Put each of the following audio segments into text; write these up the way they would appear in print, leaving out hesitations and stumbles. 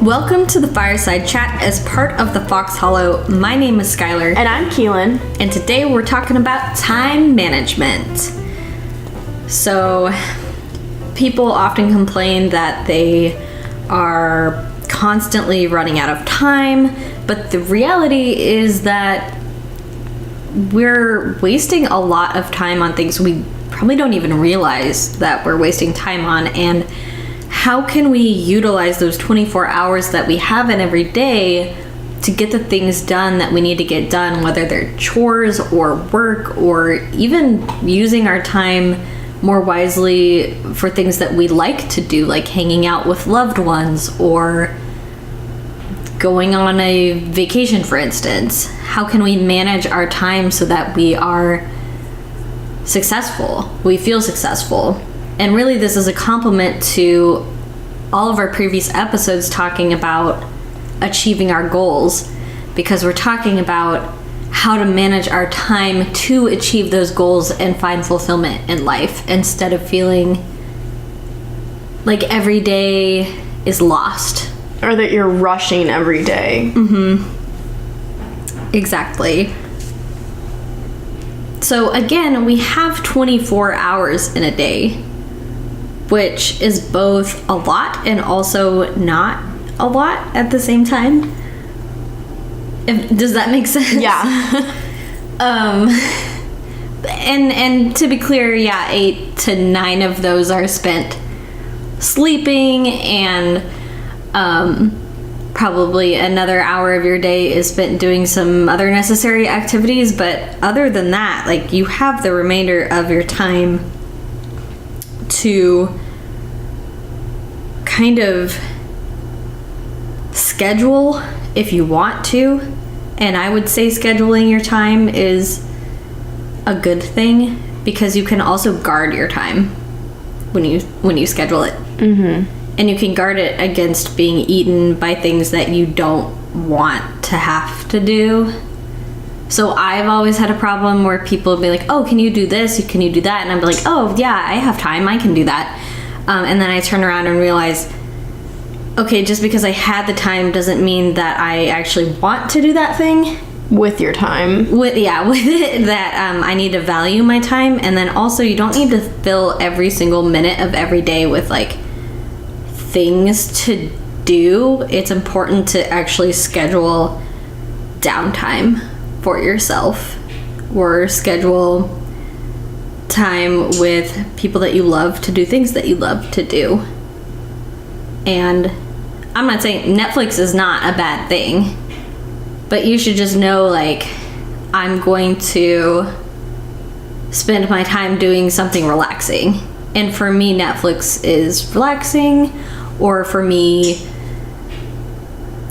Welcome to the Fireside Chat as part of the Fox Hollow. My name is Schuyler. And I'm Keelin. And today we're talking about time management. So, people often complain that they are constantly running out of time, but the reality is that we're wasting a lot of time on things we probably don't even realize that we're wasting time on. And how can we utilize those 24 hours that we have in every day to get the things done that we need to get done, whether they're chores or work, or even using our time more wisely for things that we like to do, like hanging out with loved ones or going on a vacation, for instance. How can we manage our time so that we are successful, we feel successful? And really, this is a compliment to all of our previous episodes talking about achieving our goals, because we're talking about how to manage our time to achieve those goals and find fulfillment in life instead of feeling like every day is lost. Or that you're rushing every day. Mm-hmm. Exactly. So again, we have 24 hours in a day, which is both a lot and also not a lot at the same time. Does that make sense? Yeah. And to be clear, 8 to 9 of those are spent sleeping, and probably another hour of your day is spent doing some other necessary activities. But other than that, like, you have the remainder of your time to kind of schedule if you want to. And I would say scheduling your time is a good thing, because you can also guard your time when you schedule it. Mm-hmm. And you can guard it against being eaten by things that you don't want to have to do. So I've always had a problem where people would be like, oh, can you do this? Can you do that? And I'm like, oh, yeah, I have time. I can do that. And then I turn around and realize, okay, just because I had the time doesn't mean that I actually want to do that thing. With your time. With it, that I need to value my time. And then also, you don't need to fill every single minute of every day with, like, things to do. It's important to actually schedule downtime for yourself, or schedule time with people that you love to do things that you love to do. And I'm not saying Netflix is not a bad thing, but you should just know, like, I'm going to spend my time doing something relaxing. And for me, Netflix is relaxing. Or for me,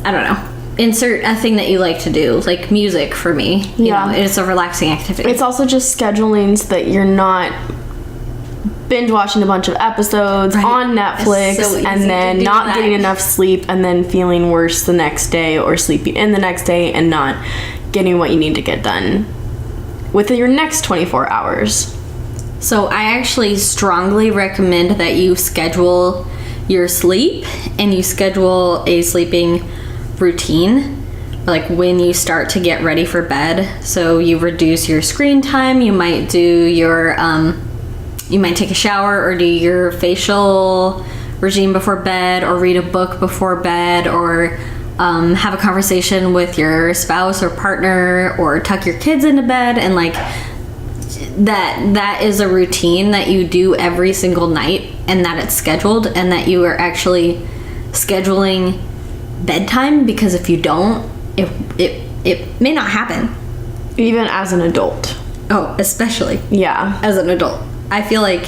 I don't know, insert a thing that you like to do, like music for me. You know, it's a relaxing activity. It's also just scheduling so that you're not binge watching a bunch of episodes on Netflix, so and then not getting enough sleep, and then feeling worse the next day, or sleeping in the next day and not getting what you need to get done within your next 24 hours. So I actually strongly recommend that you schedule your sleep, and you schedule a sleeping routine, like when you start to get ready for bed. So you reduce your screen time. You might do your you might take a shower or do your facial regime before bed, or read a book before bed, or have a conversation with your spouse or partner, or tuck your kids into bed. And like that is a routine that you do every single night, and that it's scheduled, and that you are actually scheduling bedtime, because if you don't, it may not happen. Even as an adult. Oh, especially. Yeah. As an adult. I feel like,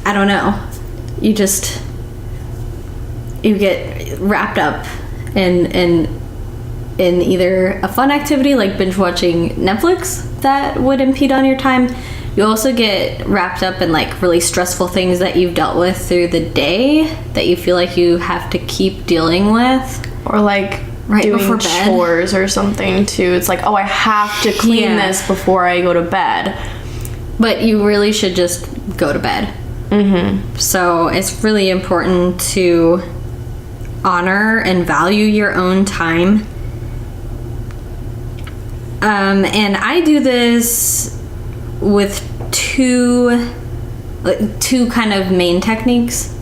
I don't know, you get wrapped up in either a fun activity like binge watching Netflix that would impede on your time. You also get wrapped up in like really stressful things that you've dealt with through the day that you feel like you have to keep dealing with. Or like doing chores or something too. It's like, oh, I have to clean this before I go to bed. But you really should just go to bed. Mm-hmm. So it's really important to honor and value your own time. And I do this with two kind of main techniques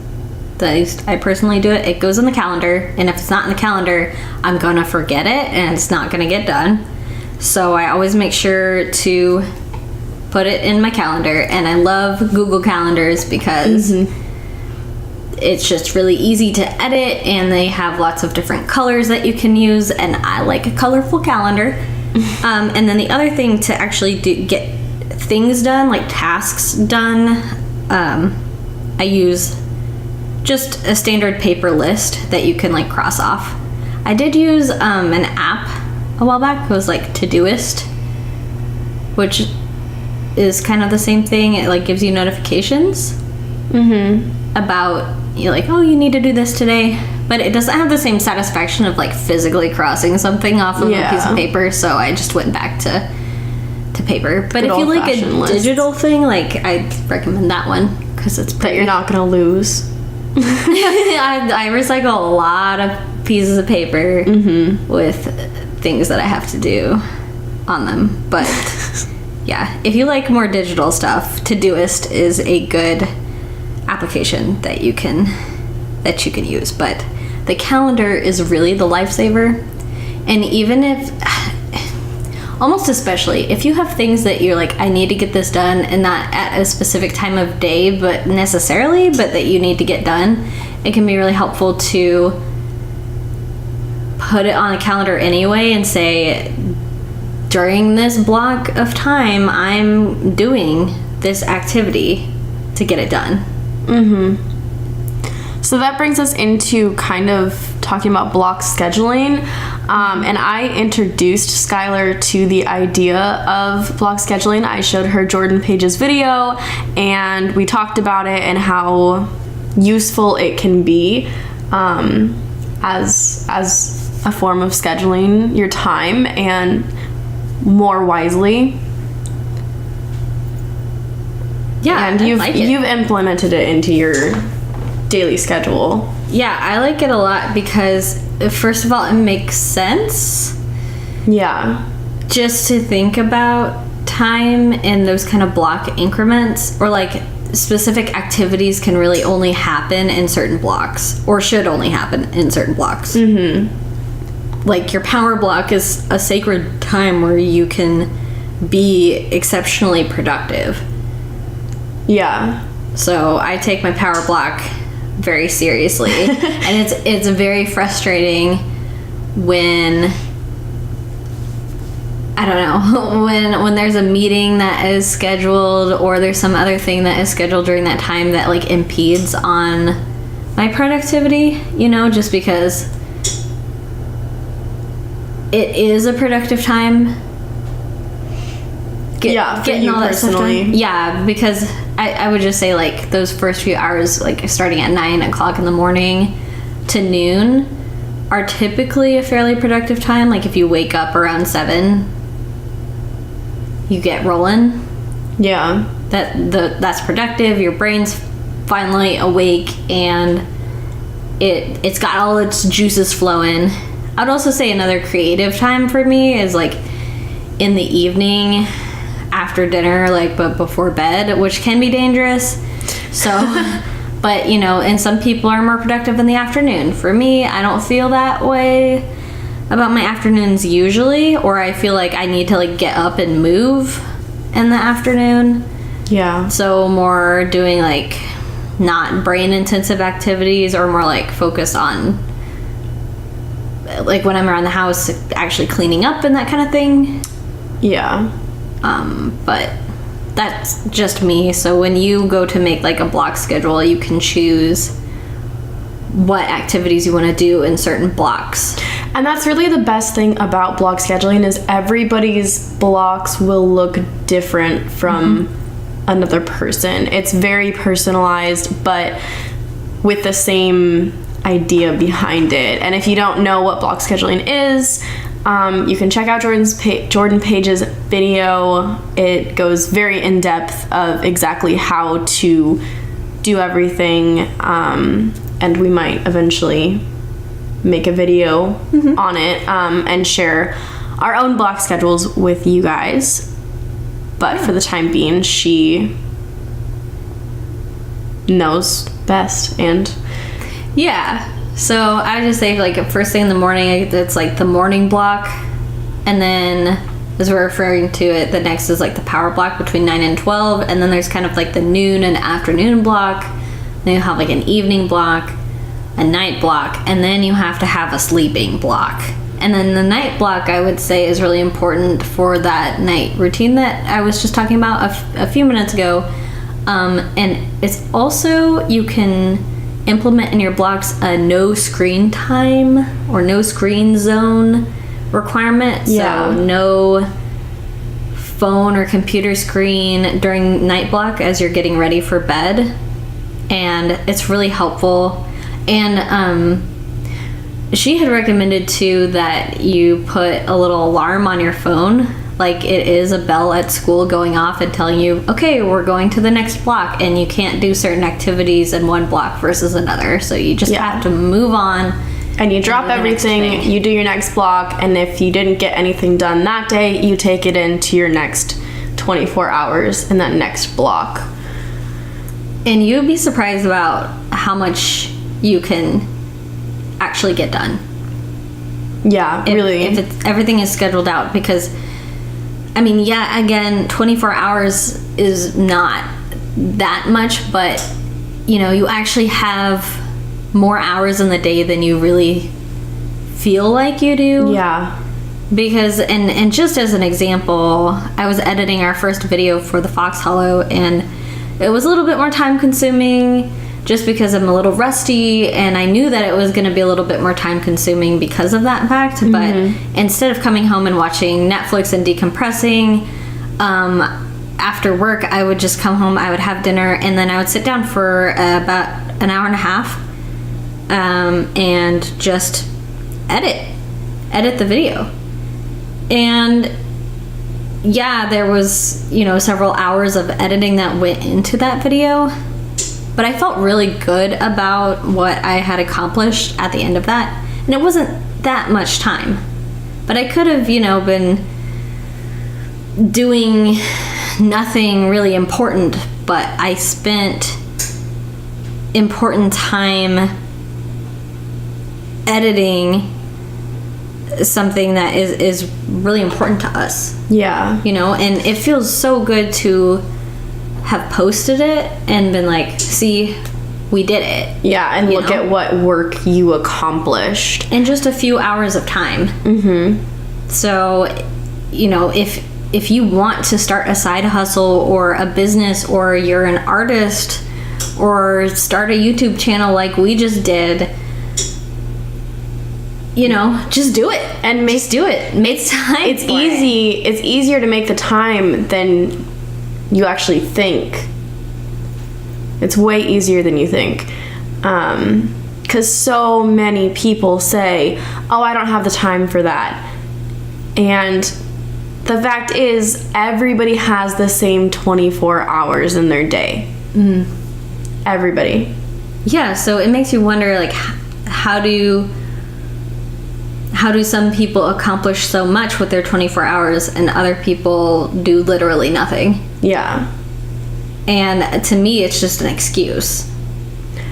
that I personally do it. It goes in the calendar, and if it's not in the calendar, I'm gonna forget it and it's not gonna get done. So I always make sure to put it in my calendar, and I love Google Calendars because it's just really easy to edit, and they have lots of different colors that you can use, and I like a colorful calendar. And then the other thing to actually get things done, like tasks done, I use just a standard paper list that you can like cross off. I did use an app a while back. It was like Todoist, which is kind of the same thing. It like gives you notifications about, you're like, oh, you need to do this today, but it doesn't have the same satisfaction of like physically crossing something off of a piece of paper. So I just went back to paper. But if you like a digital thing, like I recommend that one because it's pretty. That you're not gonna lose. I recycle a lot of pieces of paper with things that I have to do on them. But yeah, if you like more digital stuff, Todoist is a good application that you can use. But the calendar is really the lifesaver. And even if, almost especially if you have things that you're like, I need to get this done, and not at a specific time of day but that you need to get done, it can be really helpful to put it on a calendar anyway and say, during this block of time I'm doing this activity to get it done. So that brings us into kind of talking about block scheduling. And I introduced Schuyler to the idea of block scheduling. I showed her Jordan Page's video, and we talked about it and how useful it can be as a form of scheduling your time and more wisely. Yeah, and you've implemented it into your daily schedule. Yeah, I like it a lot because first of all, it makes sense. Yeah. Just to think about time in those kind of block increments, or like specific activities can really only happen in certain blocks, or should only happen in certain blocks. Like your power block is a sacred time where you can be exceptionally productive. Yeah. So I take my power block very seriously. And it's very frustrating when, I don't know, when there's a meeting that is scheduled, or there's some other thing that is scheduled during that time that like impedes on my productivity, just because it is a productive time. Getting all that personally. Stuff done. Yeah, because I would just say like those first few hours, like starting at 9 o'clock in the morning to noon, are typically a fairly productive time. Like if you wake up around 7, you get rolling. Yeah. That's productive. Your brain's finally awake, and it's got all its juices flowing. I'd also say another creative time for me is like in the evening after dinner, like, but before bed, which can be dangerous. So, but and some people are more productive in the afternoon. For me, I don't feel that way about my afternoons usually, or I feel like I need to like get up and move in the afternoon. Yeah. So more doing like not brain intensive activities, or more like focused on like when I'm around the house actually cleaning up and that kind of thing. Yeah. But that's just me. So when you go to make like a block schedule, you can choose what activities you want to do in certain blocks. And that's really the best thing about block scheduling, is everybody's blocks will look different from another person. It's very personalized, but with the same idea behind it. And if you don't know what block scheduling is, you can check out Jordan Page's video. It goes very in depth of exactly how to do everything, and we might eventually make a video on it and share our own block schedules with you guys. But for the time being, she knows best. And so I just say, like, first thing in the morning, it's like the morning block, and then, as we're referring to it, the next is like the power block between 9 and 12, and then there's kind of like the noon and afternoon block. Then you have like an evening block, a night block, and then you have to have a sleeping block. And then the night block, I would say, is really important for that night routine that I was just talking about a few minutes ago. And it's also, you can implement in your blocks a no screen time or no screen zone requirement. So no phone or computer screen during night block as you're getting ready for bed. And it's really helpful. And she had recommended too that you put a little alarm on your phone, like it is a bell at school going off and telling you, okay, we're going to the next block, and you can't do certain activities in one block versus another, so you just have to move on. And you drop everything, you do your next block, and if you didn't get anything done that day, you take it into your next 24 hours in that next block. And you'd be surprised about how much you can actually get done. Yeah, really. If it's, everything is scheduled out, because, I mean, again, 24 hours is not that much, but, you know, you actually have more hours in the day than you really feel like you do. Yeah. Because, and just as an example, I was editing our first video for the Fox Hollow, and it was a little bit more time consuming just because I'm a little rusty, and I knew that it was going to be a little bit more time consuming because of that fact. But instead of coming home and watching Netflix and decompressing, after work, I would just come home, I would have dinner, and then I would sit down for about an hour and a half and just edit the video. And there was, you know, several hours of editing that went into that video, but I felt really good about what I had accomplished at the end of that. And it wasn't that much time, but I could have, you know, been doing nothing really important, but I spent important time editing something that is really important to us. Yeah. You know, and it feels so good to have posted it and been like, see, we did it. Yeah, and look at what work you accomplished in just a few hours of time. So, you know, if you want to start a side hustle or a business, or you're an artist, or start a YouTube channel like we just did, you know, just do it. And make time. It's easy. It's easier to make the time than you actually think. It's way easier than you think. Because so many people say, oh, I don't have the time for that. And the fact is, everybody has the same 24 hours in their day. Everybody. Yeah, so it makes you wonder, like, how do some people accomplish so much with their 24 hours and other people do literally nothing? Yeah. And to me, it's just an excuse.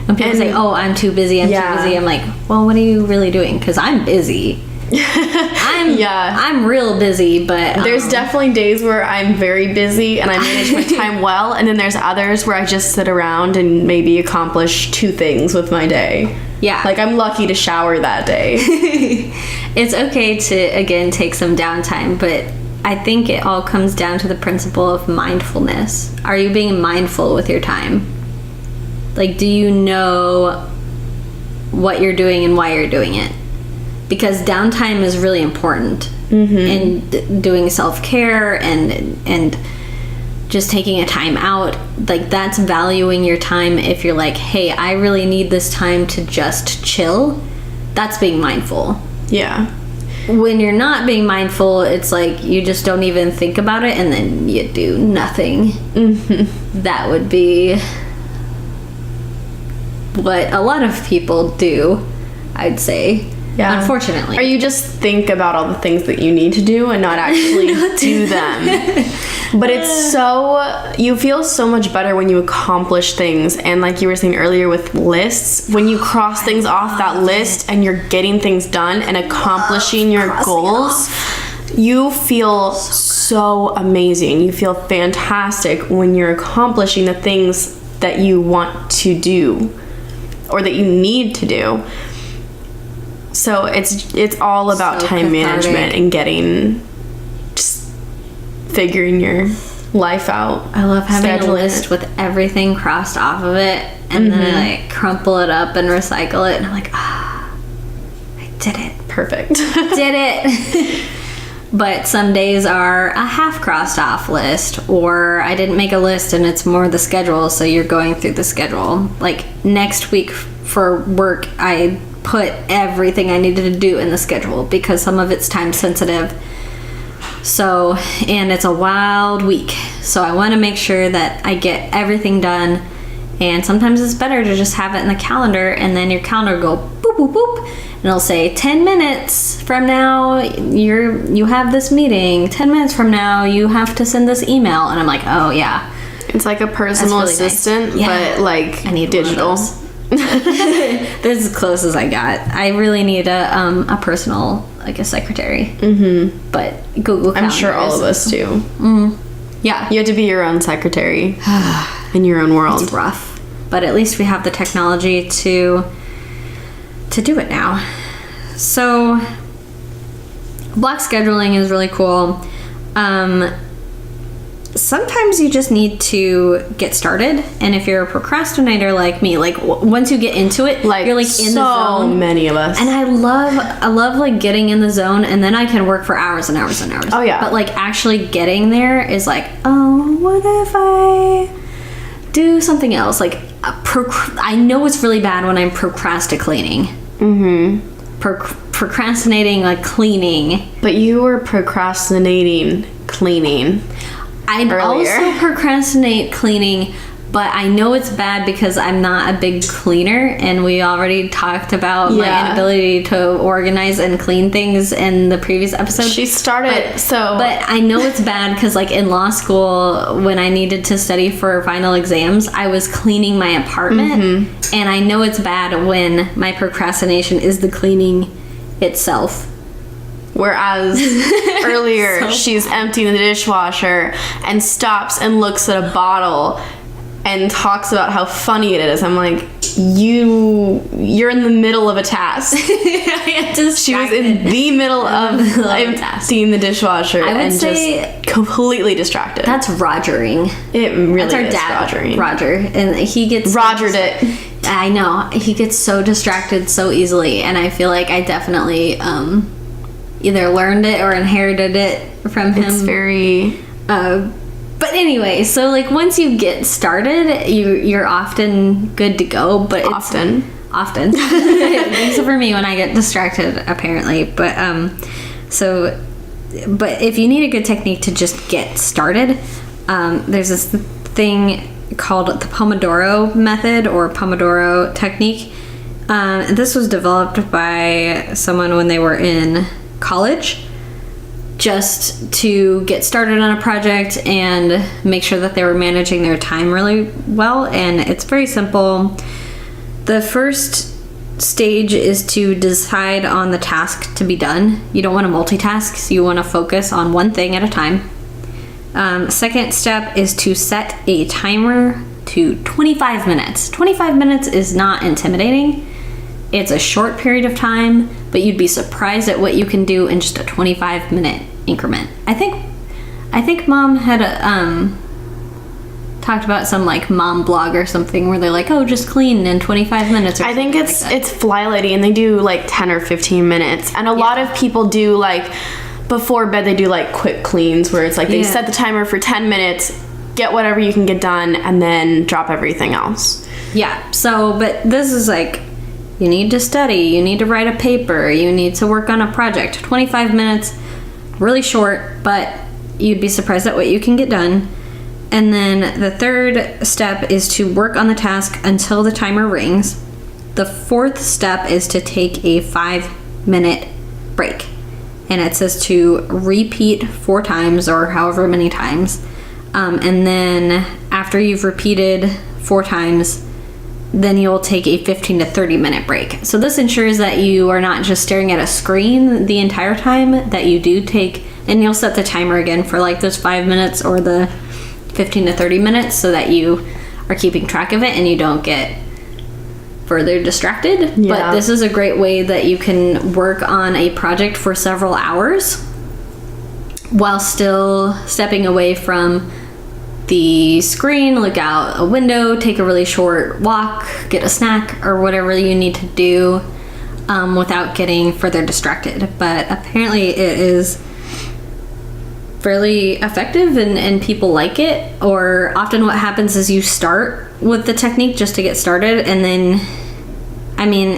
When people say, oh, I'm too busy, I'm too busy, I'm like, well, what are you really doing? Because I'm busy. I'm real busy, but there's definitely days where I'm very busy and I manage my time well, and then there's others where I just sit around and maybe accomplish 2 things with my day. Yeah. Like, I'm lucky to shower that day. It's okay to, again, take some downtime, but I think it all comes down to the principle of mindfulness. Are you being mindful with your time? Like, do you know what you're doing and why you're doing it? Because downtime is really important. And doing self-care and just taking a time out, like, that's valuing your time. If you're like, hey, I really need this time to just chill, that's being mindful. Yeah. When you're not being mindful, it's like you just don't even think about it and then you do nothing. That would be what a lot of people do, I'd say. Yeah. Unfortunately. Or you just think about all the things that you need to do and not actually do them. But it's so, you feel so much better when you accomplish things. And like you were saying earlier with lists, when you cross things off that list and you're getting things done and accomplishing your goals, you feel so amazing. You feel fantastic when you're accomplishing the things that you want to do or that you need to do. So it's all about So time cathartic. management and just figuring your life out. I love having a scheduling list it. with everything crossed off of it, and then I like crumple it up and recycle it, and I'm like, I did it. Perfect. Did it. But some days are a half crossed off list, or I didn't make a list and it's more the schedule, so you're going through the schedule. Like next week for work, I put everything I needed to do in the schedule because some of it's time sensitive. So, and it's a wild week, so I want to make sure that I get everything done. And sometimes it's better to just have it in the calendar, and then your calendar will go boop boop boop, and it'll say 10 minutes from now you have this meeting. 10 minutes from now you have to send this email, and I'm like, oh yeah. It's like a personal That's really nice. assistant, Yeah. but like I need digital. one of those. This is as close as I got. I really need a personal, like a secretary. Mm-hmm. But Google Calendar. I'm sure all of us do. Yeah. You have to be your own secretary in your own world. It's rough, but at least we have the technology to do it now. So block scheduling is really cool. Sometimes you just need to get started, and if you're a procrastinator like me, like once you get into it, Like you're like in so the zone. many of us. And I love like getting in the zone, and then I can work for hours and hours and hours. Oh, yeah. But like actually getting there is like, oh, what if I do something else? Like I know it's really bad when I'm procrastinating. Procrastinating, like cleaning. But you were procrastinating cleaning. I earlier. also procrastinate cleaning, but I know it's bad because I'm not a big cleaner, and we already talked about my Yeah. inability to organize and clean things in the previous episode. She started But I know it's bad because, like, in law school, when I needed to study for final exams, I was cleaning my apartment, and I know it's bad when my procrastination is the cleaning itself. Whereas earlier So she's emptying the dishwasher and stops and looks at a bottle and talks about how funny it is. I'm like, you're in the middle of a task. She was in the middle of emptying the dishwasher and say just completely distracted. That's Rogering. It really That's our is dad, Rogering. Roger, and he gets Rogered it. I know, he gets so distracted so easily, and I feel like I definitely either learned it or inherited it from him. It's very... But anyway, so like once you get started, you're often good to go. But it's Often. Except for me when I get distracted, apparently. But but if you need a good technique to just get started, there's this thing called the Pomodoro method or Pomodoro Technique. This was developed by someone when they were in college, just to get started on a project and make sure that they were managing their time really well. And it's very simple. The first stage is to decide on the task to be done. You don't want to multitask, so you want to focus on one thing at a time. Second step is to set a timer to 25 minutes. 25 minutes is not intimidating. It's a short period of time, but you'd be surprised at what you can do in just a 25-minute increment. I think Mom had talked about some like mom blog or something where they're like, oh, just clean in 25 minutes. Or I think something like that. it's Fly Lady, and they do like 10 or 15 minutes. And a lot of people do like before bed, they do like quick cleans where it's like they set the timer for 10 minutes, get whatever you can get done, and then drop everything else. Yeah. So, but this is like, you need to study, you need to write a paper, you need to work on a project. 25 minutes, really short, but you'd be surprised at what you can get done. And then the third step is to work on the task until the timer rings. The fourth step is to take a 5 minute break. And it says to repeat 4 times or however many times. And then after you've repeated 4 times, then you'll take a 15 to 30 minute break. So this ensures that you are not just staring at a screen the entire time, that you do take, and you'll set the timer again for like those 5 minutes or the 15 to 30 minutes so that you are keeping track of it and you don't get further distracted. Yeah. But this is a great way that you can work on a project for several hours while still stepping away from the screen, look out a window, take a really short walk, get a snack or whatever you need to do without getting further distracted. But apparently it is fairly effective and people like it. Or often what happens is you start with the technique just to get started, and then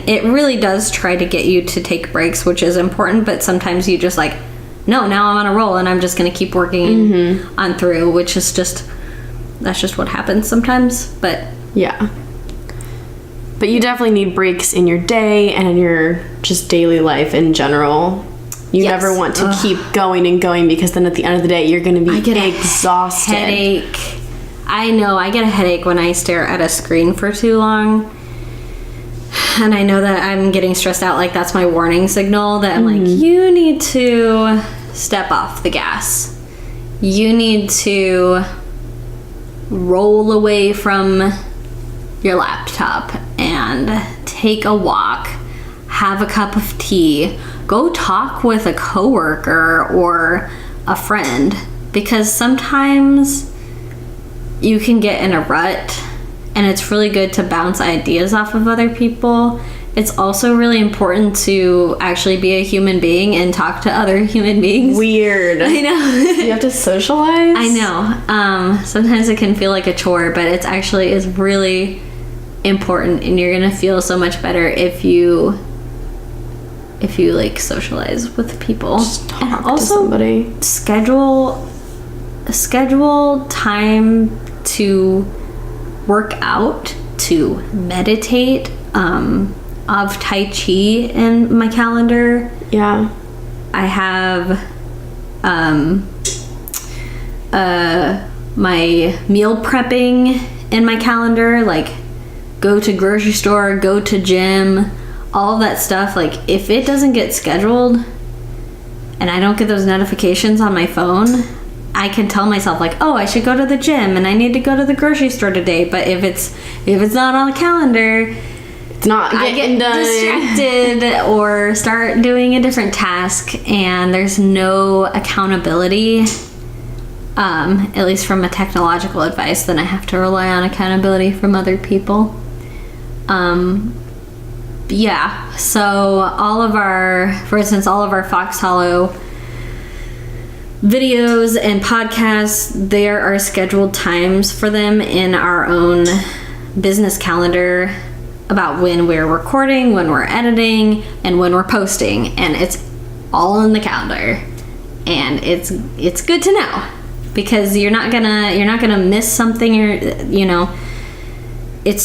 it really does try to get you to take breaks, which is important, but sometimes you just like, no, now I'm on a roll and I'm just going to keep working on through, which is that's just what happens sometimes. But yeah, but you definitely need breaks in your day and in your just daily life in general. You never want to keep going and going, because then at the end of the day you're going to be exhausted. Headache. I know, I get a headache when I stare at a screen for too long, and I know that I'm getting stressed out. Like, that's my warning signal that I'm like, you need to step off the gas. You need to roll away from your laptop and take a walk, have a cup of tea, go talk with a coworker or a friend, because sometimes you can get in a rut and it's really good to bounce ideas off of other people. It's also really important to actually be a human being and talk to other human beings. Weird. I know. You have to socialize? I know. Sometimes it can feel like a chore, but it actually is really important, and you're gonna feel so much better if you like socialize with people. Just talk and also to somebody. Schedule time to work out, to meditate. Of Tai Chi in my calendar. Yeah. I have my meal prepping in my calendar, like go to grocery store, go to gym, all of that stuff. Like, if it doesn't get scheduled and I don't get those notifications on my phone, I can tell myself like, oh, I should go to the gym and I need to go to the grocery store today. But if it's not on the calendar, it's not getting done. Distracted or start doing a different task, and there's no accountability, at least from a technological advice. Then I have to rely on accountability from other people. Yeah, so all of our Fox Hollow videos and podcasts, there are scheduled times for them in our own business calendar about when we're recording, when we're editing, and when we're posting, and it's all in the calendar. And it's good to know, because you're not gonna miss something, or it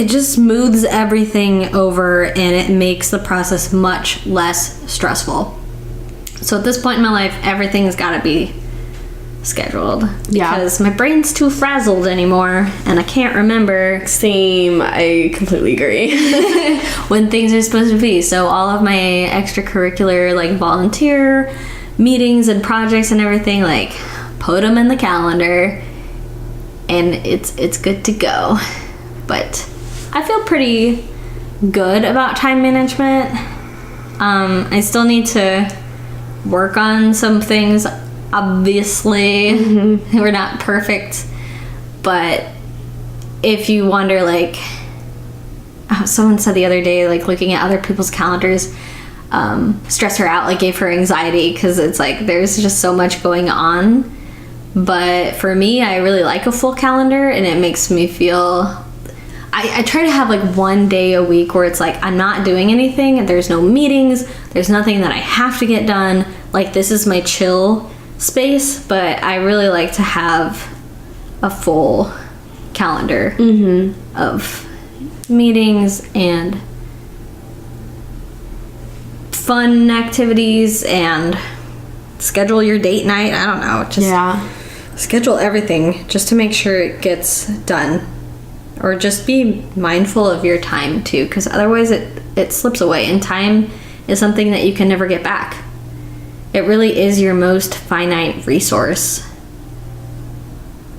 just smooths everything over, and it makes the process much less stressful. So at this point in my life, everything's got to be scheduled. Yeah. Because my brain's too frazzled anymore, and I can't remember. Same. I completely agree. When things are supposed to be. So all of my extracurricular, like, volunteer meetings and projects and everything, like, put them in the calendar, and it's good to go. But I feel pretty good about time management. I still need to work on some things, obviously. We're not perfect, but if you wonder, like, someone said the other day, like, looking at other people's calendars stressed her out, like, gave her anxiety, because it's like there's just so much going on. But for me, I really like a full calendar, and it makes me feel, I try to have like one day a week where it's like I'm not doing anything, there's no meetings, there's nothing that I have to get done. Like, this is my chill space, but I really like to have a full calendar of meetings and fun activities and schedule your date night. I don't know. Just schedule everything just to make sure it gets done. Or just be mindful of your time too, because otherwise it slips away, and time is something that you can never get back. It really is your most finite resource,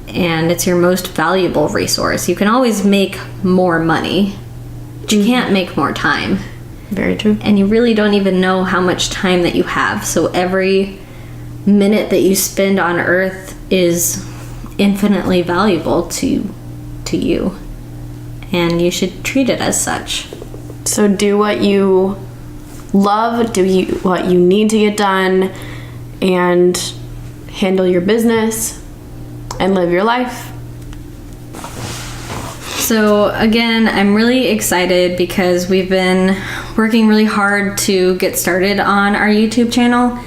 and it's your most valuable resource. You can always make more money, but you can't make more time. Very true. And you really don't even know how much time that you have. So every minute that you spend on Earth is infinitely valuable to you. And you should treat it as such. So do what you love, what you need to get done, and handle your business and live your life. So again, I'm really excited because we've been working really hard to get started on our YouTube channel.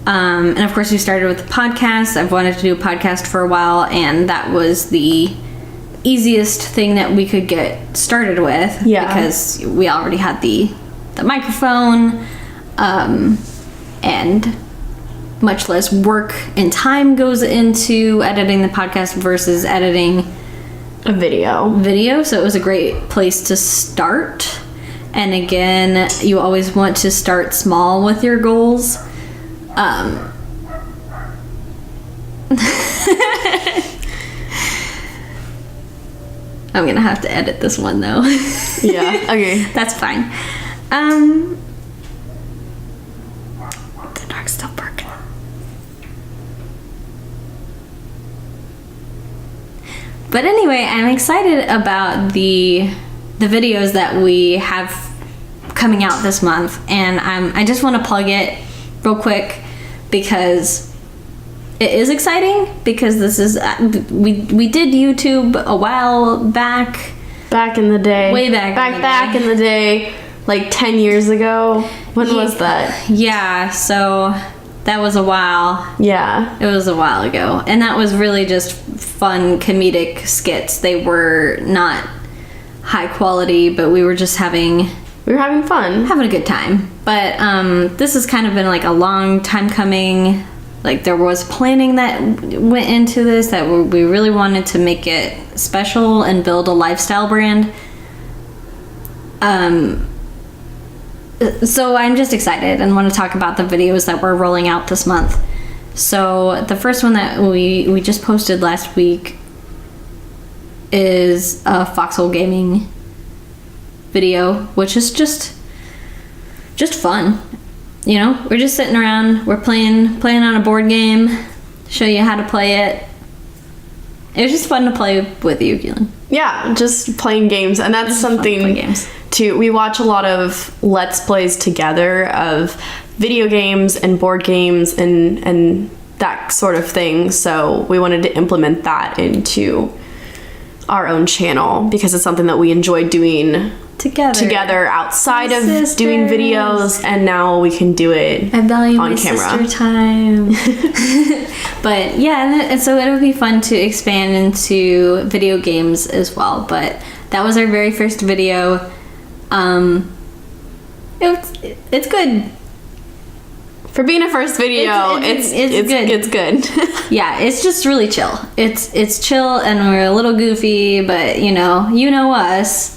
And of course we started with the podcast. I've wanted to do a podcast for a while, and that was the easiest thing that we could get started with, because we already had the microphone, and much less work and time goes into editing the podcast versus editing a video. So it was a great place to start. And again, you always want to start small with your goals. I'm gonna have to edit this one though. Yeah, okay. That's fine. The dog's still barking. But anyway, I'm excited about the videos that we have coming out this month, and I just want to plug it real quick because it is exciting, because this is we did YouTube a while back in the day, way back in the day, like 10 years ago. When was that? Yeah, so that was a while. Yeah, it was a while ago, and that was really just fun comedic skits. They were not high quality, but we were just having fun, having a good time. But this has kind of been like a long time coming. Like, there was planning that went into this, that we really wanted to make it special and build a lifestyle brand. So I'm just excited and want to talk about the videos that we're rolling out this month. So the first one that we just posted last week is a Foxhole Gaming video, which is just fun. You know, we're just sitting around, we're playing on a board game, show you how to play it. It was just fun to play with you, Keelin. Yeah, just playing games, and that's something too. We watch a lot of Let's Plays together of video games and board games and that sort of thing. So we wanted to implement that into our own channel because it's something that we enjoy doing together outside of doing videos, and now we can do it I value on my camera. Sister time. But yeah, and so it'll be fun to expand into video games as well. But that was our very first video. It's good. For being a first video, it's good. It's good. Yeah, it's just really chill. It's chill, and we're a little goofy, but you know us.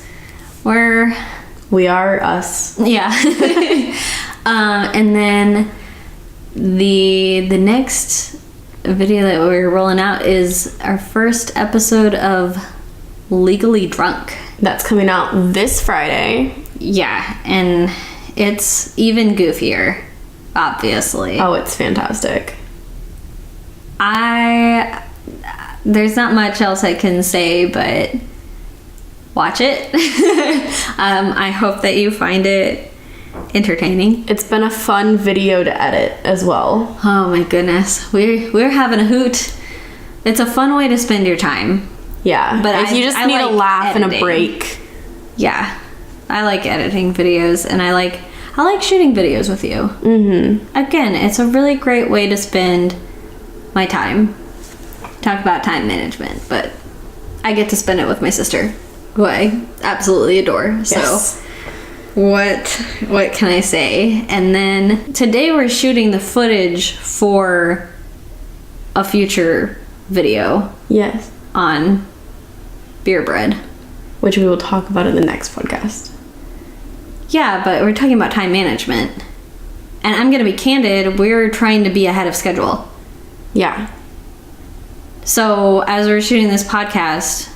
We are us. Yeah. And then the next video that we're rolling out is our first episode of Legally Drunk. That's coming out this Friday. Yeah, and it's even goofier, obviously. Oh, it's fantastic. There's not much else I can say, but watch it. I hope that you find it entertaining. It's been a fun video to edit as well. Oh my goodness, we're having a hoot. It's a fun way to spend your time. Yeah, but if you just need a laugh and a break. Yeah, I like editing videos, and I like shooting videos with you. Mm-hmm. Again, it's a really great way to spend my time. Talk about time management, but I get to spend it with my sister, who I absolutely adore. Yes. So what can I say? And then today we're shooting the footage for a future video. Yes. On beer bread. Which we will talk about in the next podcast. Yeah, but we're talking about time management. And I'm going to be candid, we're trying to be ahead of schedule. Yeah. So as we're shooting this podcast,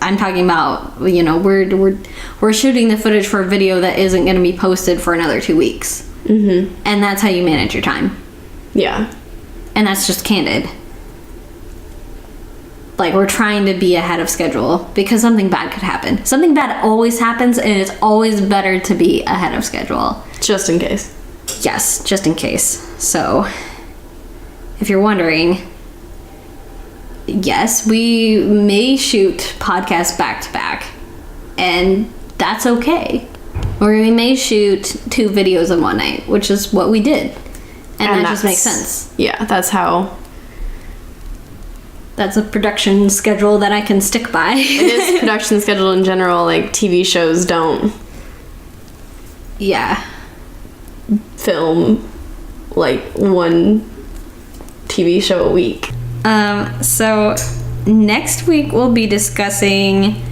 I'm talking about, you know, we're shooting the footage for a video that isn't going to be posted for another 2 weeks. Mm-hmm. And that's how you manage your time. Yeah. And that's just candid. Like, we're trying to be ahead of schedule because something bad could happen. Something bad always happens, and it's always better to be ahead of schedule. Just in case. Yes, just in case. So, if you're wondering, yes, we may shoot podcasts back to back, and that's okay. Or we may shoot 2 videos in one night, which is what we did. And that just makes sense. Yeah, that's how... That's a production schedule that I can stick by. It is production schedule in general. Like, TV shows don't... Yeah. Film, like, 1 TV show a week. So, next week we'll be discussing...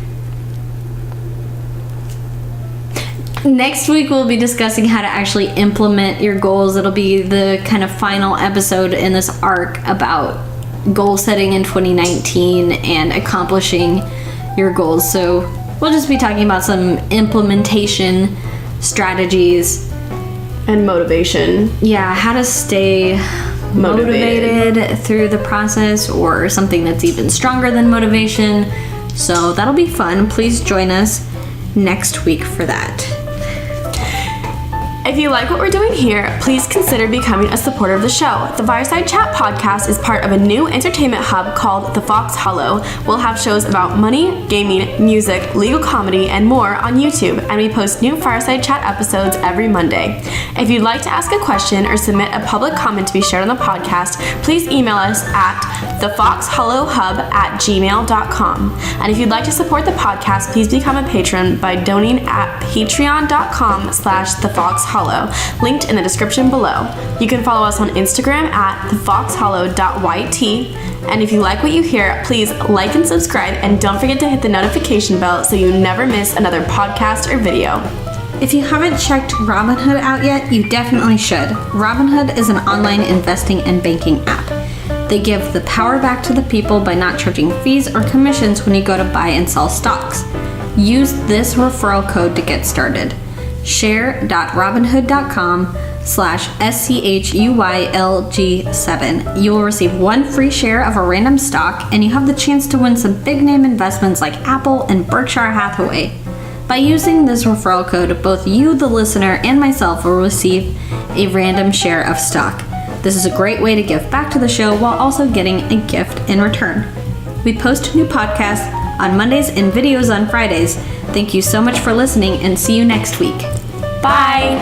how to actually implement your goals. It'll be the kind of final episode in this arc about goal setting in 2019 and accomplishing your goals. So we'll just be talking about some implementation strategies and motivation. Yeah, how to stay motivated through the process, or something that's even stronger than motivation. So that'll be fun. Please join us next week for that. If you like what we're doing here, please consider becoming a supporter of the show. The Fireside Chat podcast is part of a new entertainment hub called The Fox Hollow. We'll have shows about money, gaming, music, legal comedy, and more on YouTube, and we post new Fireside Chat episodes every Monday. If you'd like to ask a question or submit a public comment to be shared on the podcast, please email us at thefoxhollowhub@gmail.com. And if you'd like to support the podcast, please become a patron by donating at patreon.com/thefoxhollow, linked in the description below. You can follow us on Instagram at thefoxhollow.yt. And if you like what you hear, please like and subscribe, and don't forget to hit the notification bell so you never miss another podcast or video. If you haven't checked Robinhood out yet, you definitely should. Robinhood is an online investing and banking app. They give the power back to the people by not charging fees or commissions when you go to buy and sell stocks. Use this referral code to get started. share.robinhood.com/SCHUYLG7. You will receive 1 free share of a random stock, and you have the chance to win some big name investments like Apple and Berkshire Hathaway. By using this referral code, both you, the listener, and myself will receive a random share of stock. This is a great way to give back to the show while also getting a gift in return. We post new podcasts on Mondays and videos on Fridays. Thank you so much for listening, and see you next week. Bye!